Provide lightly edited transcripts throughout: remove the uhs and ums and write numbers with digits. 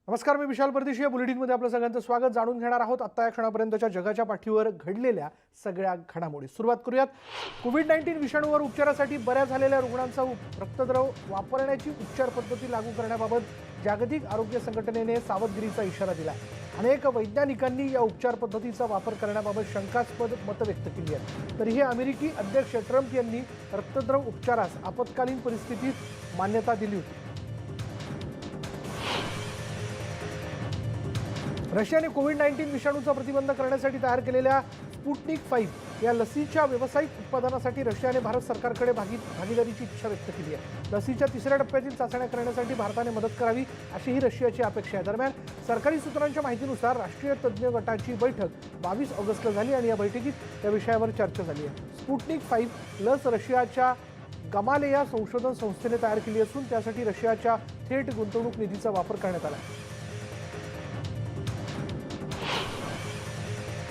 नमस्कार, मी विशाल परदेशी. या बुलेटिनमध्ये आपलं सगळ्यांचं स्वागत. जाणून घेणार आहोत आता या क्षणापर्यंतच्या जगाच्या पाठीवर घडलेल्या सगळ्या घडामोडी. सुरुवात करूयात. कोविड-19 विषाणूवर उपचारासाठी बऱ्या झालेल्या रुग्णांचा रक्तद्रव वापरण्याची उपचार पद्धती लागू करण्याबाबत जागतिक आरोग्य संघटनेने सावधगिरीचा इशारा दिला. अनेक वैज्ञानिकांनी या उपचार पद्धतीचा वापर करण्याबाबत शंकास्पद मतं व्यक्त केली आहेत. तरीही अमेरिकी अध्यक्ष ट्रम्प यांनी रक्तद्रव उपचारास आपत्कालीन परिस्थितीत मान्यता दिली होती. रशियाने कोविड-19 विषाणूचा प्रतिबंध करण्यासाठी तयार केलेल्या स्पुटनिक 5 या लसीच्या व्यावसायिक उत्पादनासाठी रशियाने भारत सरकारकडे भागीदारीची इच्छा व्यक्त केली आहे. लसीच्या तिसऱ्या टप्प्यातील चाचण्या करण्यासाठी भारताने मदत करावी अशी ही रशियाची अपेक्षा आहे. दरम्यान सरकारी सूत्रांच्या माहितीनुसार राष्ट्रीय तज्ज्ञ गटाची बैठक 22 ऑगस्टला झाली आणि या बैठकीत या विषयावर चर्चा झाली आहे. स्पुटनिक 5 लस रशियाच्या गमालेया संशोधन संस्थेने तयार केली असून त्यासाठी रशियाच्या थेट गुंतवणूक निधीचा वापर करण्यात आला.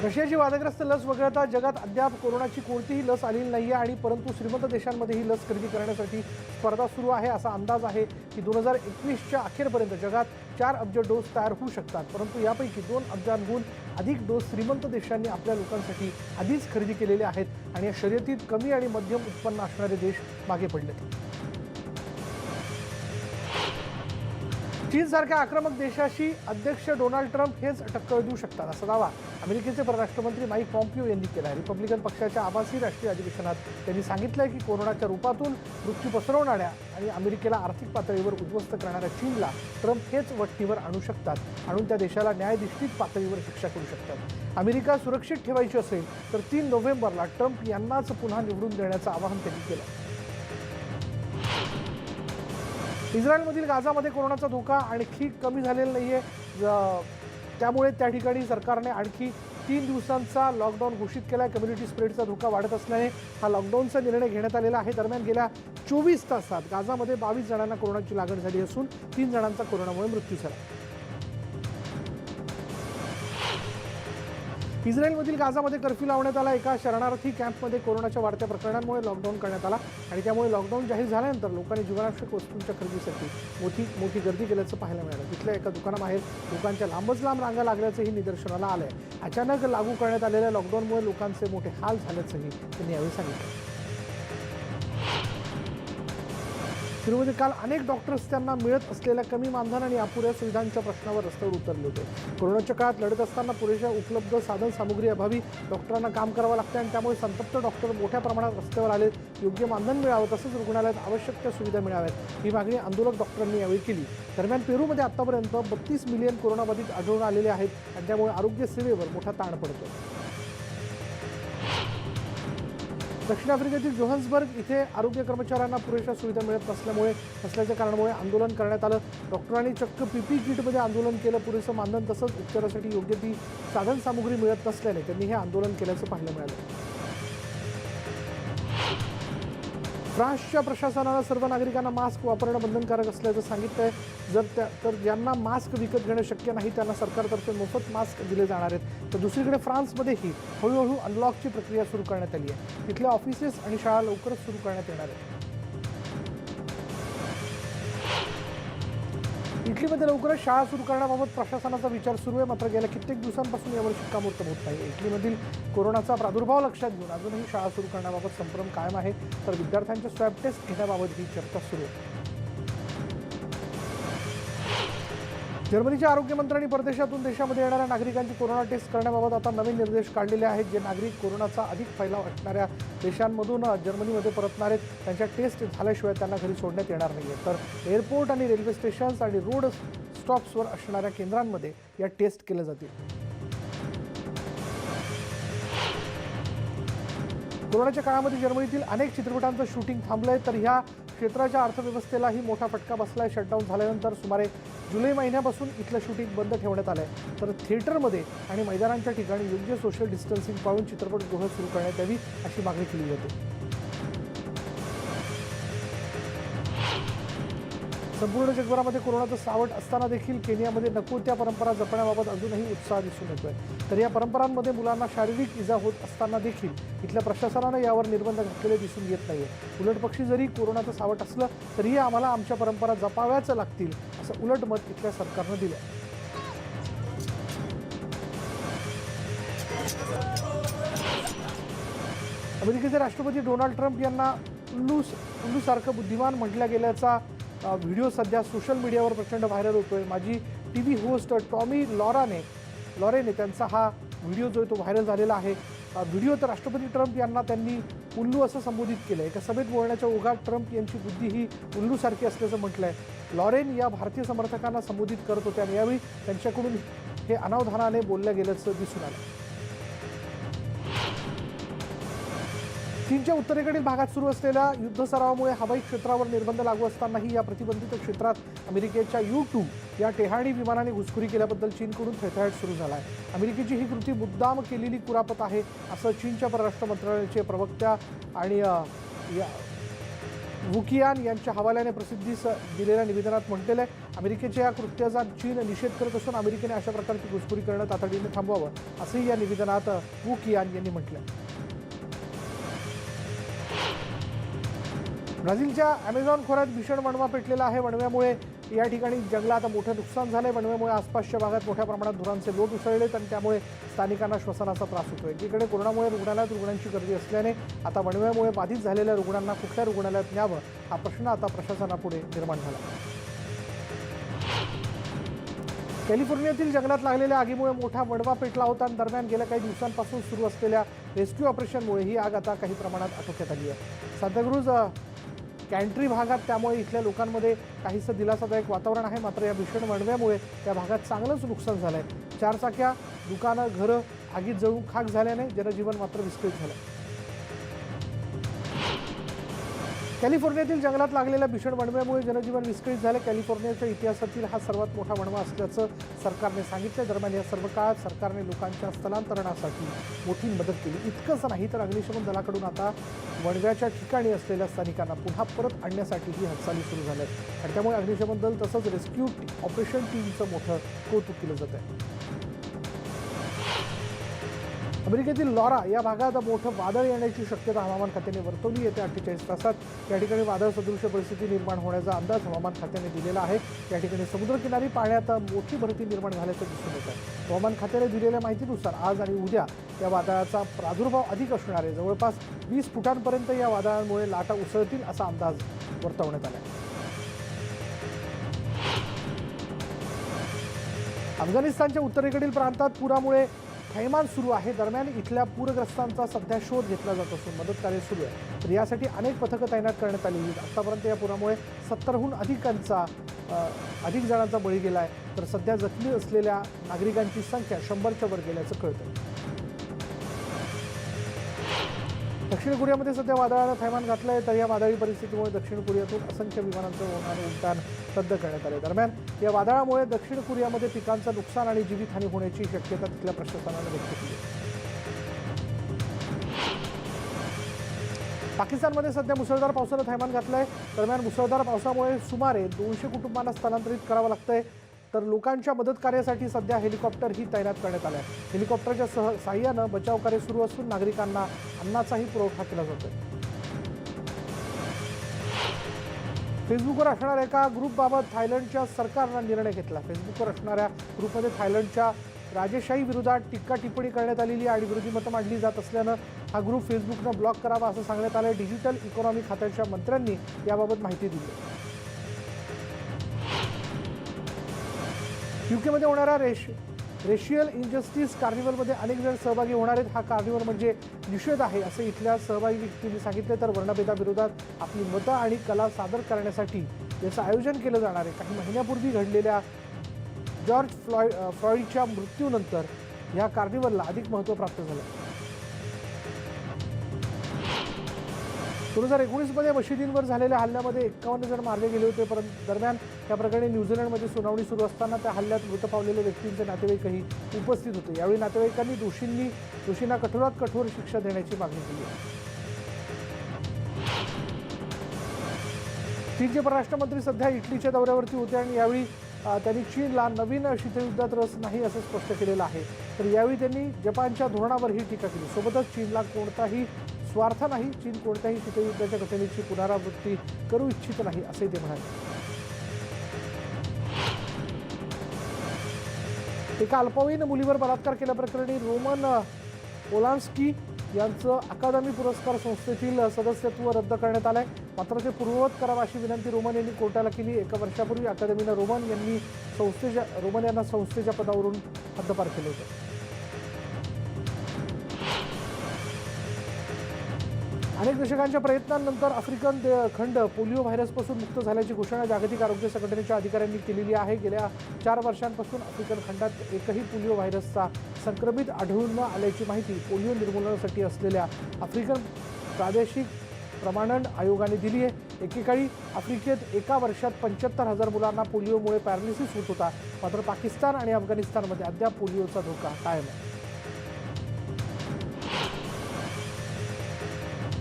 रशियाची वादग्रस्त लस वगळता जगात अद्याप कोरोनाची कोणतीही लस आलेली नाही आहे आणि परंतु श्रीमंत देशांमध्ये ही लस खरेदी करण्यासाठी स्पर्धा सुरू आहे. असा अंदाज आहे की 2021च्या अखेरपर्यंत जगात 4 अब्ज डोस तयार होऊ शकतात. परंतु यापैकी 2 अब्जांहून अधिक डोस श्रीमंत देशांनी आपल्या लोकांसाठी आधीच खरेदी केलेले आहेत आणि या शर्यतीत कमी आणि मध्यम उत्पन्न असणारे देश मागे पडलेत. चीनसारख्या आक्रमक देशाशी अध्यक्ष डोनाल्ड ट्रम्प हेच टक्कर देऊ शकतात असा दावा अमेरिकेचे परराष्ट्रमंत्री माईक पॉम्पिओ यांनी केला आहे. रिपब्लिकन पक्षाच्या आभासी राष्ट्रीय अधिवेशनात त्यांनी सांगितलंय की कोरोनाच्या रूपातून मृत्यू पसरवणाऱ्या आणि अमेरिकेला आर्थिक पातळीवर उद्ध्वस्त करणाऱ्या चीनला ट्रम्प हेच वठणीवर आणू शकतात, आणून त्या देशाला न्यायधिष्ठित पातळीवर शिक्षा करू शकतात. अमेरिका सुरक्षित ठेवायची असेल तर 3 नोव्हेंबरला ट्रम्प यांनाच पुन्हा निवडून देण्याचं आवाहन त्यांनी केलं. इस्रायलमधील गाझामध्ये कोरोनाचा धोका आणखी कमी झालेला नाहीये. त्यामुळे त्या ठिकाणी सरकारने आणखी 3 दिवसांचा लॉकडाऊन घोषित केला. कम्युनिटी स्प्रेडचा धोका वाढत असल्याने हा लॉकडाऊनचा निर्णय घेण्यात आलेला आहे. दरम्यान गेल्या 24 तासात गाझामध्ये 22 जणांना कोरोनाची लागण झाली असून 3 जणांचा कोरोनामुळे मृत्यू झाला. इस्रायलमधील गाझामध्ये कर्फ्यू लावण्यात आला. एका शरणार्थी कॅम्पमध्ये कोरोनाच्या वाढत्या प्रकरणांमुळे लॉकडाऊन करण्यात आला आणि त्यामुळे लॉकडाऊन जाहीर झाल्यानंतर लोकांनी जीवनावश्यक वस्तूंच्या खरेदीसाठी मोठी गर्दी केल्याचं पाहायला मिळालं. तिथल्या एका दुकानाबाहेर लोकांच्या लांबच लांब रांगा लागल्याचंही निदर्शनाला आलंय. अचानक लागू करण्यात आलेल्या लॉकडाऊनमुळे लोकांचे मोठे हाल झाल्याचंही त्यांनी यावेळी सांगितलं. सुरुवातीला काल अनेक डॉक्टर्स त्यांना मिळत असलेल्या कमी मानधन आणि अपुऱ्या सुविधांच्या प्रश्नावर रस्त्यावर उतरले होते. कोरोनाच्या काळात लढत असताना पुरेशा उपलब्ध साधन सामुग्री अभावी डॉक्टरांना काम करावं लागतं आणि त्यामुळे संतप्त डॉक्टर मोठ्या प्रमाणात रस्त्यावर आले. योग्य मानधन मिळावं तसंच रुग्णालयात आवश्यक त्या सुविधा मिळाव्यात ही मागणी आंदोलक डॉक्टरांनी यावेळी केली. दरम्यान पेरूमध्ये आतापर्यंत 32 मिलियन कोरोनाबाधित आढळून आलेले आहेत आणि त्यामुळे आरोग्य सेवेवर मोठा ताण पडतो. दक्षिण आफ्रिकेतील जोहान्सबर्ग इथे आरोग्य कर्मचाऱ्यांना पुरेशा सुविधा मिळत नसल्याच्या कारणामुळे आंदोलन करण्यात आलं. डॉक्टरांनी चक्क पीपी किटमध्ये आंदोलन केलं. पुरेसं मानधन तसंच उपचारासाठी योग्य ती साधन सामुग्री मिळत नसल्याने त्यांनी हे आंदोलन केल्याचं पाहायला मिळालं. फ्रान्सच्या प्रशासनानं सर्व नागरिकांना मास्क वापरणं बंधनकारक असल्याचं सांगितलंय. तर ज्यांना मास्क विकत घेणं शक्य नाही त्यांना सरकारतर्फे मोफत मास्क दिले जाणार आहेत. तर दुसरीकडे फ्रान्समध्येही हळूहळू अनलॉकची प्रक्रिया सुरू करण्यात आली आहे. तिथल्या ऑफिसेस आणि शाळा लवकरच सुरू करण्यात येणार आहेत. इटलीमध्ये लवकरच शाळा सुरू करण्याबाबत प्रशासनाचा विचार सुरू आहे. मात्र गेल्या कित्येक दिवसांपासून यावर शिक्कामोर्तब होत नाही. इटलीमधील कोरोनाचा प्रादुर्भाव लक्षात घेऊन अजूनही शाळा सुरू करण्याबाबत संभ्रम कायम आहे. तर विद्यार्थ्यांच्या स्वॅब टेस्ट घेण्याबाबत ही चर्चा सुरू आहे. जर्मनीच्या आरोग्यमंत्र्यांनी परदेशातून देशामध्ये येणाऱ्या नागरिकांची कोरोना टेस्ट करण्याबाबत आता नवीन निर्देश काढलेले आहेत. जे नागरिक कोरोनाचा अधिक फैलाव असणाऱ्या देशांमधून जर्मनीमध्ये परतणार आहेत त्यांच्या टेस्ट झाल्याशिवाय त्यांना घरी सोडण्यात येणार नाही आहे. तर एअरपोर्ट आणि रेल्वे स्टेशन्स आणि रोड स्टॉप्सवर असणाऱ्या केंद्रांमध्ये या टेस्ट केल्या जातील. कोरोनाच्या काळामध्ये जर्मनीतील अनेक चित्रपटांचं शूटिंग थांबलंय. तर ह्या क्षेत्राच्या अर्थव्यवस्थेलाही मोठा फटका बसलाय. शटडाऊन झाल्यानंतर सुमारे जुलै महिन्यापासून इथलं शूटिंग बंद ठेवण्यात आलंय. तर थिएटरमध्ये आणि मैदानांच्या ठिकाणी योग्य सोशल डिस्टन्सिंग पाळून चित्रपटगृह सुरू करण्यात यावी अशी मागणी केली जाते. संपूर्ण जगभरामध्ये कोरोनाचं सावट असताना देखील केनियामध्ये नको त्या परंपरा जपण्याबाबत अजूनही उत्साह दिसून येतोय. तर या परंपरांमध्ये मुलांना शारीरिक इजा होत असताना देखील इथल्या प्रशासनानं यावर निर्बंध घातलेले दिसून येत नाहीये. उलटपक्षी जरी कोरोनाचं सावट असलं तरीही आम्हाला आमच्या परंपरा जपाव्याच लागतील असं उलट मत इथल्या सरकारनं दिलं. अमेरिकेचे राष्ट्रपती डोनाल्ड ट्रम्प यांना उल्लूसारखं बुद्धिमान म्हटल्या गेल्याचा व्हिडिओ सध्या सोशल मीडियावर प्रचंड व्हायरल होतोय। माजी टीव्ही होस्ट टॉमी लॉरेने त्यांचा हा व्हिडिओ जो आहे तो व्हायरल झालेला आहे। व्हिडिओत राष्ट्रपती ट्रम्प यांना त्यांनी उल्लू असं संबोधित केलं। एका सभेत बोलण्याच्या ओघात ट्रम्प यांची बुद्धी ही उल्लूसारखी असल्याचं म्हटलंय। लॉरेन या भारतीय समर्थकांना संबोधित करत होत्या आणि यावेळी त्यांच्याकडून हे अनावधानाने बोललं गेल्याचं दिसून आलं। चीनच्या उत्तरेकडील भागात सुरू असलेल्या युद्ध सरावामुळे हवाई क्षेत्रावर निर्बंध लागू असतानाही या प्रतिबंधित क्षेत्रात अमेरिकेच्या U-2 या टेहाळी विमानाने घुसखोरी केल्याबद्दल चीनकडून थैथयाट सुरू झाला आहे। अमेरिकेची ही कृती मुद्दाम केलेली कुरापत आहे असं चीनच्या परराष्ट्र मंत्रालयाचे प्रवक्त्या आणि वुकियान यांच्या हवाल्याने प्रसिद्धीस दिलेल्या निवेदनात म्हटलेलं आहे। अमेरिकेच्या या कृत्याचा चीन निषेध करत असून अमेरिकेने अशा प्रकारची घुसखोरी करणं तातडीने थांबवावं असंही या निवेदनात वुकियान यांनी म्हटलंय। ब्राझीलच्या अमेझॉन खोऱ्यात भीषण वणवा पेटलेला आहे। वणव्यामुळे या ठिकाणी जंगलात मोठं नुकसान झालंय। वणव्यामुळे आसपासच्या भागात मोठ्या प्रमाणात धुरांचे लोट उसळलेत आणि त्यामुळे स्थानिकांना श्वसनाचा त्रास होतोय। एकीकडे कोरोनामुळे रुग्णालयात रुग्णांची गर्दी असल्याने आता वणव्यामुळे बाधित झालेल्या रुग्णांना कुठल्या रुग्णालयात न्यावं हा प्रश्न आता प्रशासनापुढे निर्माण झाला। कॅलिफोर्नियातील जंगलात लागलेल्या आगीमुळे मोठा वणवा पेटला होता आणि दरम्यान गेल्या काही दिवसांपासून सुरू असलेल्या रेस्क्यू ऑपरेशनमुळे ही आग आता काही प्रमाणात आटोक्यात आली आहे। सांताक्रूज कॅन्ट्री भागात त्यामुळे इथल्या लोकांमध्ये काहीसं दिलासादायक वातावरण आहे। मात्र या भीषण वणव्यामुळे त्या भागात चांगलंच नुकसान झालंय। चारचाक्या, दुकानं, घरं आगीत जळून खाक झाल्याने जनजीवन मात्र विस्कळीत झालं। कॅलिफोर्नियातील जंगलात लागलेल्या भीषण वणव्यामुळे जनजीवन विस्कळीत झाले। कॅलिफोर्नियाच्या इतिहासातील हा सर्वात मोठा वणवा असल्याचं सरकारने सांगितलं। दरम्यान या सर्व काळात सरकारने लोकांच्या स्थलांतरणासाठी मोठी मदत केली। इतकंच नाही तर अग्निशमन दलाकडून आता वणव्याच्या ठिकाणी असलेल्या स्थानिकांना पुन्हा परत आणण्यासाठीही हालचाली सुरू झाल्या आहेत आणि त्यामुळे अग्निशमन दल तसंच रेस्क्यू ऑपरेशन टीमचं मोठं कौतुक केलं जात आहे। अमेरिकेतील लॉरा या भागात मोठं वादळ येण्याची शक्यता हवामान खात्याने वर्तवली। येत्या 48 तासात या ठिकाणी वादळ सदृश परिस्थिती निर्माण होण्याचा अंदाज हवामान खात्याने दिलेला आहे। या ठिकाणी समुद्रकिनारी पाण्यात मोठी भरती निर्माण झाल्याचं दिसून येत आहे। हवामान खात्याने दिलेल्या माहितीनुसार आज आणि उद्या या वादळाचा प्रादुर्भाव अधिक असणार आहे। जवळपास 20 फुटांपर्यंत या वादळांमुळे लाटा उसळतील असा अंदाज वर्तवण्यात आला आहे। अफगाणिस्तानच्या उत्तरेकडील प्रांतात पुरामुळे थैमान सुरू आहे। दरम्यान इथल्या पूरग्रस्तांचा सध्या शोध घेतला जात असून मदत कार्य सुरू आहे। तर यासाठी अनेक पथकं तैनात करण्यात आली आहेत। आतापर्यंत या पुरामुळे 70हून अधिक जणांचा बळी गेला आहे। तर सध्या जखमी असलेल्या नागरिकांची संख्या 100च्या वर गेल्याचं कळतं। दक्षिण कोरियामध्ये सध्या वादळानं थैमान घातलं आहे। तर या वादळी परिस्थितीमुळे दक्षिण कोरियातून असंख्य विमानांचं होणारं उड्डाण रद्द करण्यात आले। दरम्यान या वादळामुळे दक्षिण कोरियामध्ये पिकांचं नुकसान आणि जीवितहानी होण्याची शक्यता तिथल्या प्रशासनानं व्यक्त केली आहे। पाकिस्तानमध्ये सध्या मुसळधार पावसानं थैमान घातलं आहे। दरम्यान मुसळधार पावसामुळे सुमारे 200 कुटुंबांना स्थलांतरित करावं लागतंय। तर लोकांच्या मदत कार्यासाठी सध्या हेलिकॉप्टरही तैनात करण्यात आला आहे। हेलिकॉप्टरच्या साहाय्यानं बचाव कार्य सुरू असून नागरिकांना अन्नाचाही पुरवठा केला जातोय। फेसबुकवर असणाऱ्या एका ग्रुपबाबत थायलंडच्या सरकारनं निर्णय घेतला। फेसबुकवर असणाऱ्या ग्रुपमध्ये थायलंडच्या राजेशाही विरोधात टीका टिप्पणी करण्यात आलेली आणि विरोधी मतं मांडली जात असल्यानं हा ग्रुप फेसबुकनं ब्लॉक करावा असं सांगण्यात आलं। डिजिटल इकॉनॉमी खात्याच्या मंत्र्यांनी याबाबत माहिती दिली। यूकेमध्ये होणाऱ्या रेशियल इनजस्टिस कार्निवलमध्ये अनेक जण सहभागी होणार आहेत। हा कार्निवल म्हणजे निषेध आहे असं इथल्या सहभागी व्यक्तींनी सांगितले। तर वर्णभेदाविरोधात आपली मतं आणि कला सादर करण्यासाठी याचं आयोजन केलं जाणार आहे। काही महिन्यापूर्वी घडलेल्या जॉर्ज फ्लॉइडच्या मृत्यूनंतर या कार्निवलला अधिक महत्त्व प्राप्त झालं। 2019 मध्ये मशिदींवर झालेल्या हल्ल्यामध्ये 51 जण मारले गेले होते। परंतु दरम्यान या प्रकरणी न्यूझीलंडमध्ये सुनावणी सुरू असताना त्या हल्ल्यात मृत पावलेल्या व्यक्तींचे नातेवाईकही उपस्थित होते। यावेळी नातेवाईकांनी दोषींना कठोरात कठोर शिक्षा देण्याची मागणी केली आहे। चीनचे परराष्ट्र मंत्री सध्या इटलीच्या दौऱ्यावरती होते आणि यावेळी त्यांनी चीनला नवीन शीतयुद्धात रस नाही असं स्पष्ट केलेलं आहे। तर यावेळी त्यांनी जपानच्या धोरणावरही टीका केली। सोबतच चीनला कोणताही स्वार्थ नाही, चीन कोणत्याही शीतयुद्धाच्या घटनेची पुनरावृत्ती करू इच्छित नाही असे ते म्हणाले। एका अल्पवयीन मुलीवर बलात्कार केल्याप्रकरणी रोमन पोलान्स्की यांचं अकादमी पुरस्कार संस्थेतील सदस्यत्व रद्द करण्यात आलंय. मात्र ते पूर्ववत करावं अशी विनंती रोमन यांनी कोर्टाला केली. 1 वर्षापूर्वी अकादमीनं रोमन यांना संस्थेच्या पदावरून हद्दपार केलं होतं. अनेक दशकांच्या प्रयत्नांनंतर आफ्रिकन खंड पोलिओ व्हायरसपासून मुक्त झाल्याची घोषणा जागतिक आरोग्य संघटनेच्या अधिकाऱ्यांनी केलेली आहे. गेल्या 4 वर्षांपासून आफ्रिकन खंडात एकही पोलिओ व्हायरसचा संक्रमित आढळून न आल्याची माहिती पोलिओ निर्मूलनासाठी असलेल्या आफ्रिकन प्रादेशिक प्रमाणन आयोगाने दिली आहे. एकेकाळी आफ्रिकेत एका वर्षात 75,000 मुलांना पोलिओमुळे पॅरालिसिस होत होता. मात्र पाकिस्तान आणि अफगाणिस्तानमध्ये अद्याप पोलिओचा धोका कायम आहे.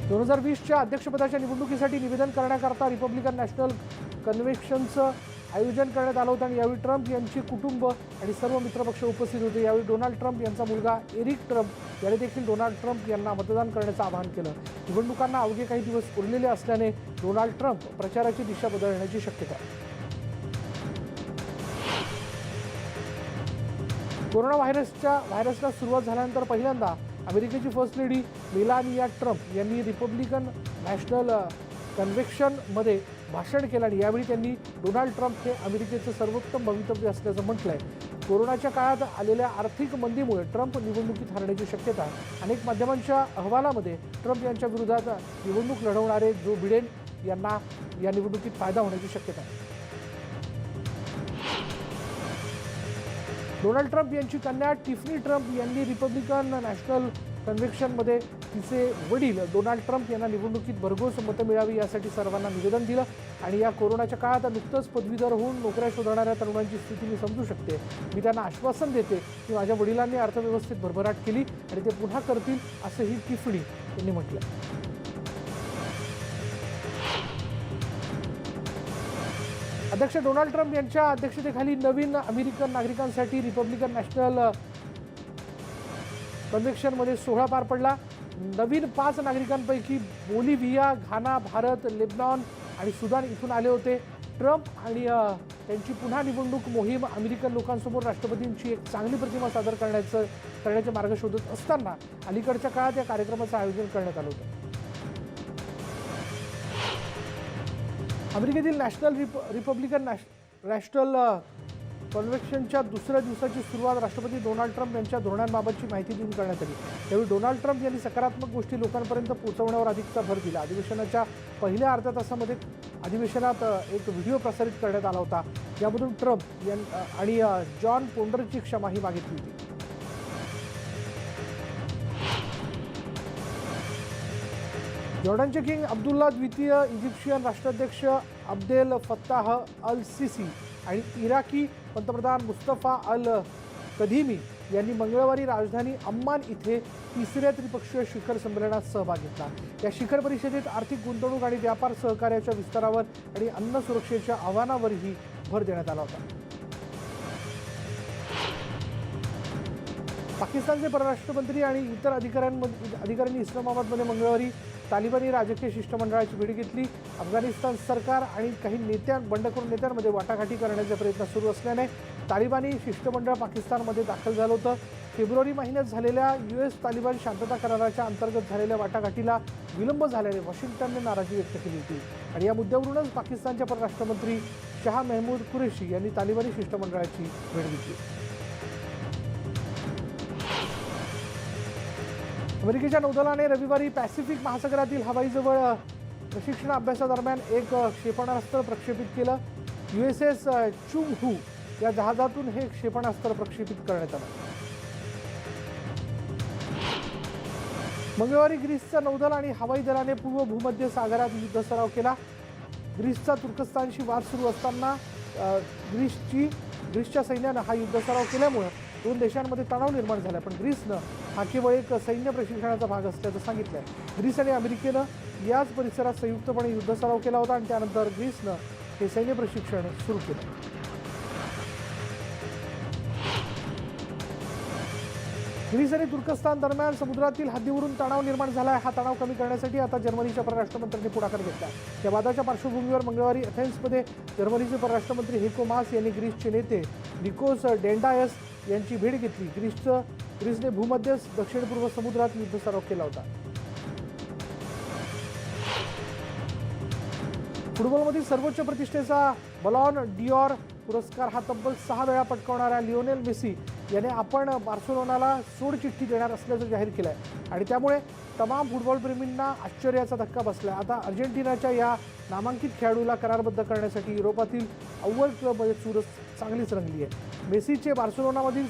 2020च्या अध्यक्षपदाच्या निवडणुकीसाठी निवेदन करण्याकरता रिपब्लिकन नॅशनल कन्व्हेन्शनचं आयोजन करण्यात आलं होतं आणि यावेळी ट्रम्प यांची कुटुंब आणि सर्व मित्रपक्ष उपस्थित होते. यावेळी डोनाल्ड ट्रम्प यांचा मुलगा एरिक ट्रम्प याने देखील डोनाल्ड ट्रम्प यांना मतदान करण्याचं आवाहन केलं. निवडणुकांना अवघे काही दिवस उरलेले असल्याने डोनाल्ड ट्रम्प प्रचाराची दिशा बदलण्याची शक्यता आहे. कोरोना व्हायरसला सुरुवात झाल्यानंतर पहिल्यांदा अमेरिकेची फर्स्ट लेडी मेलानिया ट्रम्प यांनी रिपब्लिकन नॅशनल कन्व्हेन्शनमध्ये भाषण केलं आणि यावेळी त्यांनी डोनाल्ड ट्रम्प हे अमेरिकेचं सर्वोत्तम भवितव्य असल्याचं म्हटलंय. कोरोनाच्या काळात आलेल्या आर्थिक मंदीमुळे ट्रम्प निवडणुकीत हरण्याची शक्यता आहे. अनेक माध्यमांच्या अहवालामध्ये ट्रम्प यांच्या विरोधात निवडणूक लढवणारे जो बिडेन यांना या निवडणुकीत फायदा होण्याची शक्यता आहे. डोनाल्ड ट्रम्प यांची कन्या टिफनी ट्रम्प यांनी रिपब्लिकन नॅशनल कन्व्हेन्शनमध्ये तिचे वडील डोनाल्ड ट्रम्प यांना निवडणुकीत भरघोस मतं मिळावी यासाठी सर्वांना निवेदन दिलं आणि या कोरोनाच्या काळात नुकतंच पदवीधर होऊन नोकऱ्या शोधणाऱ्या तरुणांची स्थिती मी समजू शकते. मी त्यांना आश्वासन देते की माझ्या वडिलांनी अर्थव्यवस्थेत भरभराट केली आणि ते पुन्हा करतील असंही टिफनी यांनी म्हटलं. अध्यक्ष डोनाल्ड ट्रम्प यांच्या अध्यक्षतेखाली नवीन अमेरिकन नागरिकांसाठी रिपब्लिकन नॅशनल कन्व्हेन्शनमध्ये सोहळा पार पडला. नवीन 5 नागरिकांपैकी बोलिव्हिया, घाना, भारत, लेबनॉन आणि सुदान इथून आले होते. ट्रम्प आणि त्यांची पुन्हा निवडणूक मोहीम अमेरिकन लोकांसमोर राष्ट्रपतींची एक चांगली प्रतिमा सादर करण्याचे मार्ग शोधत असताना अलीकडच्या काळात या कार्यक्रमाचं आयोजन करण्यात आलं होतं. अमेरिकेतील रिपब्लिकन नॅशनल कन्व्हेन्शनच्या दुसऱ्या दिवसाची सुरुवात राष्ट्रपती डोनाल्ड ट्रम्प यांच्या धोरणांबाबतची माहिती देऊन करण्यात आली. त्यावेळी डोनाल्ड ट्रम्प यांनी सकारात्मक गोष्टी लोकांपर्यंत पोहोचवण्यावर अधिकचा भर दिला. अधिवेशनाच्या पहिल्या अर्ध्या तासामध्ये अधिवेशनात एक व्हिडिओ प्रसारित करण्यात आला होता ज्यामधून ट्रम्प आणि जॉन पोंडरची क्षमाही मागितली होती. जॉर्डनचे किंग अब्दुल्ला द्वितीय, इजिप्शियन राष्ट्राध्यक्ष अब्देल फत्ताह अल सिसी आणि इराकी पंतप्रधान मुस्तफा अल कधीमी यांनी मंगळवारी राजधानी अम्मान इथे 3ऱ्या त्रिपक्षीय शिखर संमेलनात सहभाग घेतला. या शिखर परिषदेत आर्थिक गुंतवणूक आणि व्यापार सहकार्याच्या विस्तारावर आणि अन्न सुरक्षेच्या आव्हानावरही भर देण्यात आला होता. पाकिस्तानचे परराष्ट्र मंत्री आणि इतर अधिकाऱ्यांनी इस्लामाबादमध्ये मंगळवारी तालिबानी राजकीय शिष्टमंडळाची भेट घेतली. अफगाणिस्तान सरकार आणि काही बंडखोर नेत्यांमध्ये वाटाघाटी करण्याचे प्रयत्न सुरू असल्याने तालिबानी शिष्टमंडळ पाकिस्तानमध्ये दाखल झालं होतं. फेब्रुवारी महिन्यात झालेल्या US तालिबान शांतता कराराच्या अंतर्गत झालेल्या वाटाघाटीला विलंब झाल्याने वॉशिंग्टनने नाराजी व्यक्त केली होती आणि या मुद्द्यावरूनच पाकिस्तानचे परराष्ट्र मंत्री शाह महमूद कुरेशी यांनी तालिबानी शिष्टमंडळाची भेट घेतली. अमेरिकेच्या नौदलाने रविवारी पॅसिफिक महासागरातील हवाईजवळ प्रशिक्षण अभ्यासादरम्यान एक क्षेपणास्त्र प्रक्षेपित केलं. USS चुंग हू या जहाजातून हे क्षेपणास्त्र प्रक्षेपित करण्यात आलं. मंगळवारी ग्रीसचं नौदल आणि हवाई दलाने पूर्व भूमध्य सागरात युद्ध सराव केला. ग्रीसचा तुर्कस्तानशी वाद सुरू असताना ग्रीसच्या सैन्यानं हा युद्ध सराव केल्यामुळे 2 देशांमध्ये तणाव निर्माण झाला. पण ग्रीसनं हा केवळ एक सैन्य प्रशिक्षणाचा भाग असल्याचं सांगितलंय. ग्रीस आणि अमेरिकेनं याच परिसरात संयुक्तपणे युद्ध सराव केला होता आणि त्यानंतर ग्रीसनं हे सैन्य प्रशिक्षण सुरू केलं. ग्रीस आणि तुर्कस्तान दरम्यान समुद्रातील हद्दीवरून तणाव निर्माण झाला आहे. हा तणाव कमी करण्यासाठी आता जर्मनीच्या परराष्ट्र मंत्र्यांनी पुढाकार घेतला. या वादाच्या पार्श्वभूमीवर मंगळवारी अथेन्समध्ये जर्मनीचे परराष्ट्र मंत्री हेको मास यांनी ग्रीसचे नेते निकोस डेंडायस यांची भेट घेतली. ग्रीसचं ग्रीसने भूमध्य दक्षिण पूर्व समुद्रात युद्ध सराव केला होता. फुटबॉलमधील सर्वोच्च प्रतिष्ठेचा बलॉन डिऑर पुरस्कार हा तब्बल 6 वेळा पटकावणाऱ्या लिओनेल मेसी याने आपण बार्सिलोनाला सोडचिठ्ठी देणार असल्याचं जाहीर केलं आहे आणि त्यामुळे तमाम फुटबॉलप्रेमींना आश्चर्याचा धक्का बसला. आता अर्जेंटिनाच्या या नामांकित खेळाडूला करारबद्ध करण्यासाठी युरोपातील अव्वल क्लबमध्ये चुरस चांगलीच रंगली आहे. मेसीचे बार्सिलोनामधील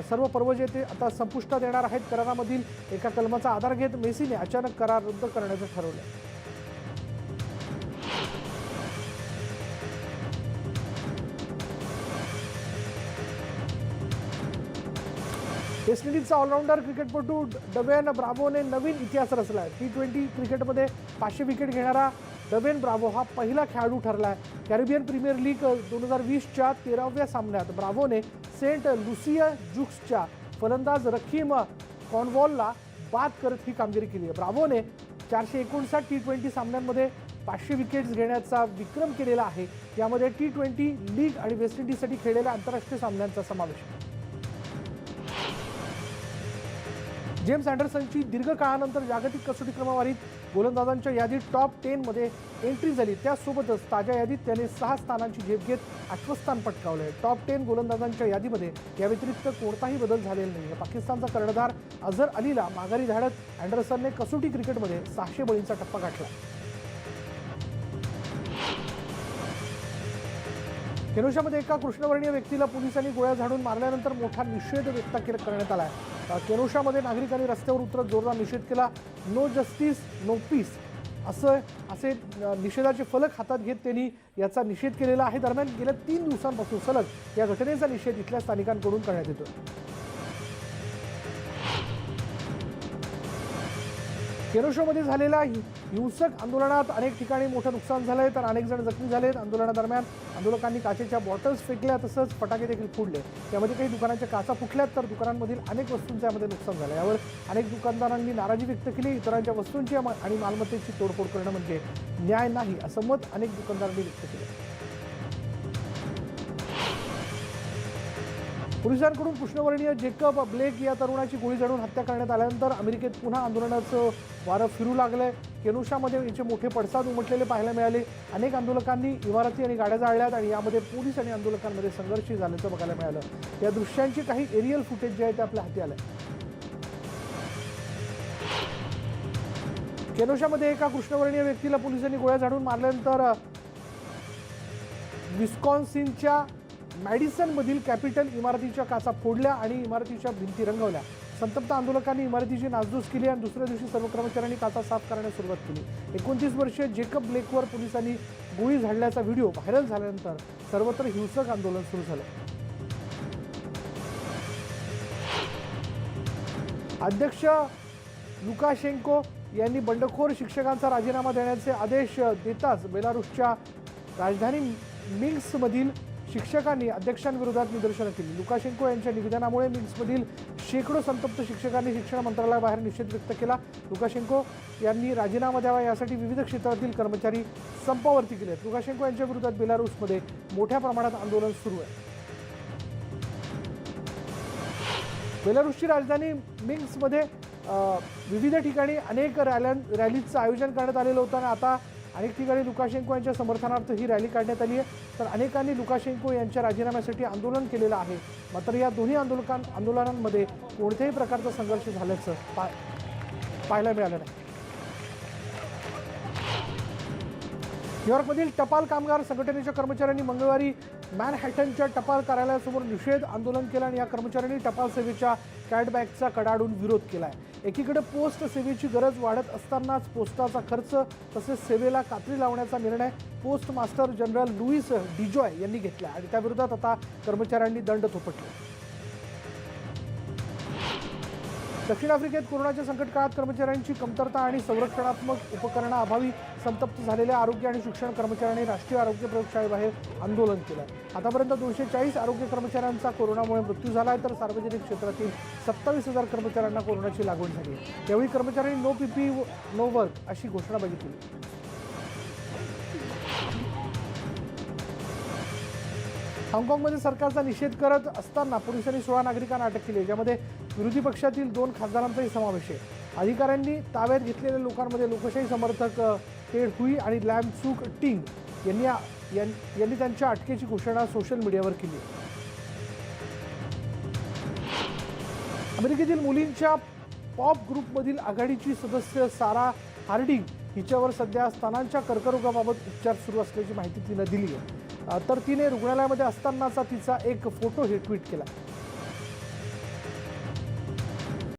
सर्व पर्वजेते आता संपुष्टात येणार आहेत. करारामधील एका कलमाचा आधार घेत मेसीने अचानक करार रद्द करण्याचं ठरवलं. वेस्ट इंडिजचा ऑलराऊंडर क्रिकेटपटू डवेन ब्राव्होने नवीन इतिहास रचला आहे. T20 क्रिकेटमध्ये 500 विकेट घेणारा डवेन ब्राव्हो हा पहिला खेळाडू ठरला आहे. कॅरिबियन प्रीमियर लीग 2020च्या 13व्या सामन्यात ब्राव्होने सेंट लुसिया जुक्सच्या फलंदाज रखीम कॉर्नवॉलला बाद करत ही कामगिरी केली आहे. ब्राव्होने 459 T20 सामन्यांमध्ये 500 विकेट्स घेण्याचा विक्रम केलेला आहे. यामध्ये T20 लीग आणि वेस्ट इंडिजसाठी खेळलेल्या आंतरराष्ट्रीय सामन्यांचा समावेश आहे. जेम्स अँडरसनची दीर्घकाळानंतर जागतिक कसोटी क्रमवारीत गोलंदाजांच्या यादीत टॉप 10 मध्ये एंट्री झाली. त्यासोबतच ताज्या यादीत त्याने 6 स्थानांची झेप घेत 8वं स्थान पटकावलं आहे. टॉप 10 गोलंदाजांच्या यादीमध्ये या व्यतिरिक्त कोणताही बदल झालेला नाही. पाकिस्तानचा कर्णधार अझहर अलीला माघारी धाडत अँडरसनने कसोटी क्रिकेटमध्ये 600 बळींचा टप्पा गाठला. केनोशामध्ये एका कृष्णवर्णीय व्यक्तीला पोलिसांनी गोळ्या झाडून मारल्यानंतर मोठा निषेध व्यक्त करण्यात आला आहे. केनोशामध्ये नागरिकांनी रस्त्यावर उतरत जोरदार निषेध केला. नो जस्टिस नो पीस असे निषेधाचे फलक हातात घेत त्यांनी याचा निषेध केलेला आहे. दरम्यान गेल्या 3 दिवसांपासून सलग या घटनेचा निषेध इथल्या स्थानिकांकडून करण्यात येतो. केनोशामध्ये झालेल्या हिंसक आंदोलनात अनेक ठिकाणी मोठं नुकसान झालंय तर अनेक जण जखमी झालेत. आंदोलनादरम्यान आंदोलकांनी काचेच्या बॉटल्स फेकल्या तसंच फटाके देखील फोडले. यामध्ये काही दुकानांच्या काचा फुटल्यात तर दुकानांमधील अनेक वस्तूंचं यामध्ये नुकसान झालं. यावर अनेक दुकानदारांनी नाराजी व्यक्त केली. इतरांच्या वस्तूंची आणि मालमत्तेची तोडफोड करणं म्हणजे न्याय नाही असं मत अनेक दुकानदारांनी व्यक्त केलं. पोलिसांकडून कृष्णवर्णीय जेकब ब्लेक या तरुणाची गोळी झाडून हत्या करण्यात आल्यानंतर अमेरिकेत पुन्हा आंदोलनाचं वारं फिरू लागलंय. केनोशामध्ये याचे मोठे पडसाद उमटलेले पाहायला मिळाले. अनेक आंदोलकांनी इमारती आणि गाड्या जाळल्यात आणि यामध्ये पोलीस आणि आंदोलकांमध्ये संघर्ष झाल्याचं बघायला मिळालं. या दृश्यांची काही एरियल फुटेज जे आहे ते आपल्या हाती आलंय. केनोशामध्ये एका कृष्णवर्णीय व्यक्तीला पोलिसांनी गोळ्या झाडून मारल्यानंतर विस्कॉन्सिनच्या मॅडिसनमधील कॅपिटल इमारतीच्या काचा फोडल्या आणि इमारतीच्या भिंती रंगवल्या. संतप्त आंदोलकांनी इमारतीची नासधूस केली आणि दुसऱ्या दिवशी सर्व कर्मचाऱ्यांनी काचा साफ करण्यास सुरुवात केली. 29 वर्षीय जेकब ब्लेकवर पोलिसांनी गोळी झाडल्याचा व्हिडिओ व्हायरल झाल्यानंतर सर्वत्र हिंसक आंदोलन सुरू झालं. अध्यक्ष लुकाशेंको यांनी बंडखोर शिक्षकांचा राजीनामा देण्याचे आदेश देताच बेलारूसच्या राजधानी मिन्स्कमधील शिक्षकांनी अध्यक्षांविरोधात निदर्शनं केली. लुकाशेंको यांच्या निवेदनामुळे मिन्स्कमधील शेकडो संतप्त शिक्षकांनी शिक्षण मंत्रालयाबाहेर निषेध व्यक्त केला. लुकाशेंको यांनी राजीनामा द्यावा यासाठी विविध क्षेत्रातील कर्मचारी संपावरती गेले. लुकाशेंको यांच्या विरोधात बेलारूसमध्ये मोठ्या प्रमाणात आंदोलन सुरू आहे. बेलारूसची राजधानी मिन्स्कमध्ये विविध ठिकाणी अनेक रॅलीचं आयोजन करण्यात आलेलं होतं आणि आता अनेक ठिकाणी लुकाशेंको यांच्या समर्थनार्थ ही रॅली काढण्यात आली आहे. तर अनेकांनी लुकाशेंको यांच्या राजीनाम्यासाठी आंदोलन केलेलं आहे. मात्र या दोन्ही आंदोलनांमध्ये कोणत्याही प्रकारचा संघर्ष झाल्याचं पाहायला मिळालं नाही. न्यूयॉर्कमधील टपाल कामगार संघटनेच्या कर्मचाऱ्यांनी मंगळवारी मॅनहॅटनच्या टपाल कार्यालयासमोर निषेध आंदोलन केलं आणि या कर्मचाऱ्यांनी टपाल सेवेच्या कॅटबॅकचा कडाडून विरोध केला आहे. एकीकडे पोस्ट सेवेची गरज वाढत असतानाच पोस्टाचा खर्च तसेच सेवेला कात्री लावण्याचा निर्णय पोस्ट मास्टर जनरल लुईस डिजॉय यांनी घेतला आणि त्याविरोधात आता कर्मचाऱ्यांनी दंड थोपटले. दक्षिण आफ्रिकेत कोरोनाच्या संकट काळात कर्मचाऱ्यांची कमतरता आणि संरक्षणात्मक उपकरणाअभावी संतप्त झालेल्या आरोग्य आणि शिक्षण कर्मचाऱ्यांनी राष्ट्रीय आरोग्य प्रयोगशाळेबाहेर आंदोलन केलं. आतापर्यंत 240 आरोग्य कर्मचाऱ्यांचा कोरोनामुळे मृत्यू झाला आहे तर सार्वजनिक क्षेत्रातील 27,000 कर्मचाऱ्यांना कोरोनाची लागण झाली आहे. यावेळी कर्मचाऱ्यांनी नो पीपी नो वर्क अशी घोषणाबाजी केली. हाँगकाँगमध्ये सरकारचा निषेध करत असताना पोलिसांनी 16 नागरिकांना अटक केली आहे, ज्यामध्ये विरोधी पक्षातील 2 खासदारांचाही समावेश आहे. अधिकाऱ्यांनी ताब्यात घेतलेल्या लोकांमध्ये लोकशाही समर्थक टेड हुई आणि लॅम चुक टिंग यांनी त्यांच्या अटकेची घोषणा सोशल मीडियावर केली आहे. अमेरिकेतील मुलींच्या पॉप ग्रुपमधील आघाडीची सदस्य सारा हार्डिंग हिच्यावर सध्या स्तनांच्या कर्करोगाबाबत उपचार सुरू असल्याची माहिती तिनं दिली आहे. तर तिने रुग्णालयामध्ये असतानाचा तिचा एक फोटो हे ट्विट केला.